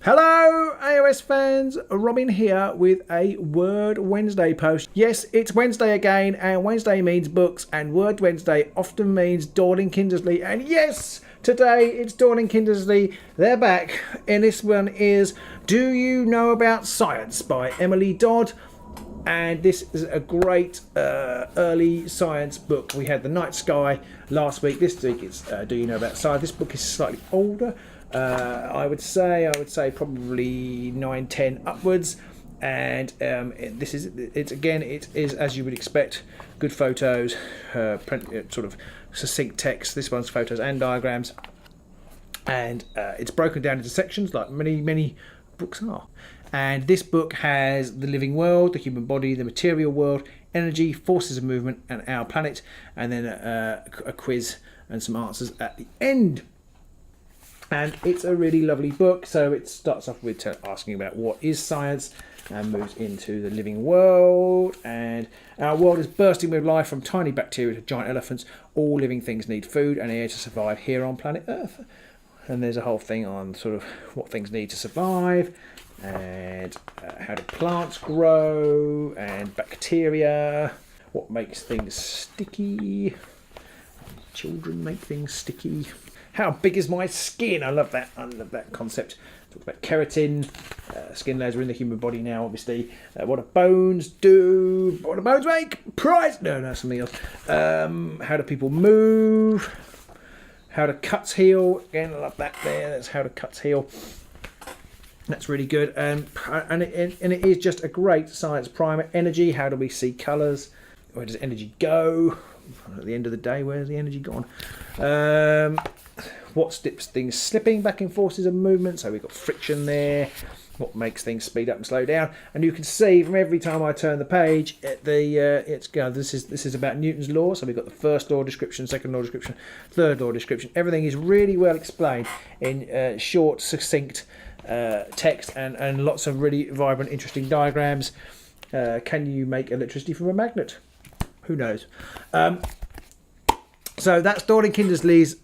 Hello AOS fans, Robin here with a Word Wednesday post. Yes, it's Wednesday again, and Wednesday means books, and Word Wednesday often means Dawn and Kindersley. And yes, today it's Dawn and Kindersley. They're back, and this one is Do You Know About Science by Emily Dodd. And this is a great early science book. We had The Night Sky last week. This week it's Do You Know About Science. This book is slightly older. I would say probably 9-10 upwards, and it is as you would expect, good photos, sort of succinct text. This one's photos and diagrams, and it's broken down into sections like many books are. And this book has the living world, the human body, the material world, energy, forces of movement, and our planet, and then a quiz and some answers at the end. And it's a really lovely book. So it starts off with asking about what is science and moves into the living world. And our world is bursting with life, from tiny bacteria to giant elephants. All living things need food and air to survive here on planet Earth. And there's a whole thing on sort of what things need to survive, and how do plants grow, and bacteria, what makes things sticky. Children make things sticky. How big is my skin? I love that concept. Talk about keratin. Skin layers are in the human body now, obviously. What do bones do? What do bones make? Prize! No, something else. How do people move? How do cuts heal? Again, I love that there. That's how do cuts heal. That's really good. And it is just a great science primer. Energy. How do we see colours? Where does energy go? At the end of the day, where's the energy gone? What stops things slipping back in forces of movement? So we've got friction there. What makes things speed up and slow down? And you can see from every time I turn the page, this is about Newton's law. So we've got the first law description, second law description, third law description. Everything is really well explained in short, succinct text, and lots of really vibrant, interesting diagrams. Can you make electricity from a magnet? Who knows? So that's Dawn and Kindersley's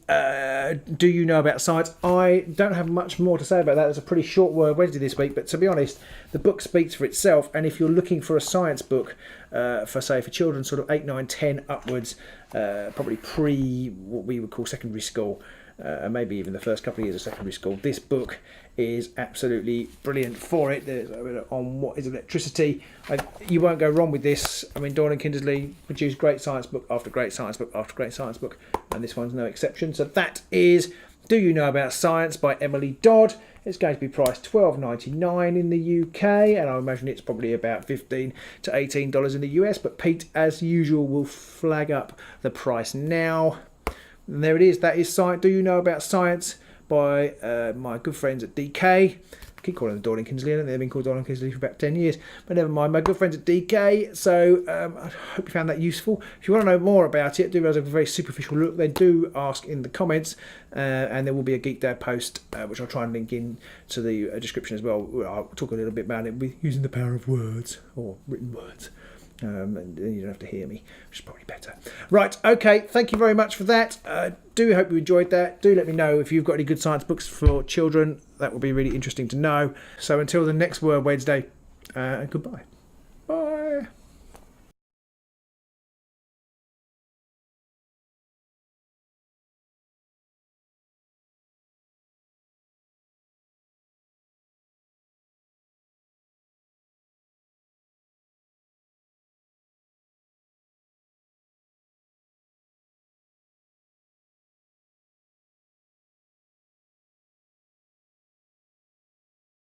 Do You Know About Science. I don't have much more to say about that. It's a pretty short Word Wednesday this week, but to be honest, the book speaks for itself. And if you're looking for a science book for children sort of 8, 9, 10 upwards, probably pre what we would call secondary school, and maybe even the first couple of years of secondary school, this book is absolutely brilliant for it. On what is electricity, you won't go wrong with this. I mean, Dawn and Kindersley produced great science book after great science book after great science book, and this one's no exception. So that is Do You Know About Science by Emily Dodd. It's going to be priced $12.99 in the UK, and I imagine it's probably about $15 to $18 in the US, but Pete, as usual, will flag up the price now. And there it is. That is Science. Do You Know About Science by my good friends at DK. I keep calling them Dawn and Kindersley. I don't think they've been called Dawn and Kindersley for about 10 years. But never mind, my good friends at DK. So I hope you found that useful. If you want to know more about it, do have a very superficial look. They do ask in the comments. And there will be a Geek Dad post, which I'll try and link in to the description as well. I'll talk a little bit about it with using the power of words, or written words. And you don't have to hear me, which is probably better. Right, okay, thank you very much for that. Do hope you enjoyed that. Do let me know if you've got any good science books for children. That would be really interesting to know. So until the next Word Wednesday, goodbye.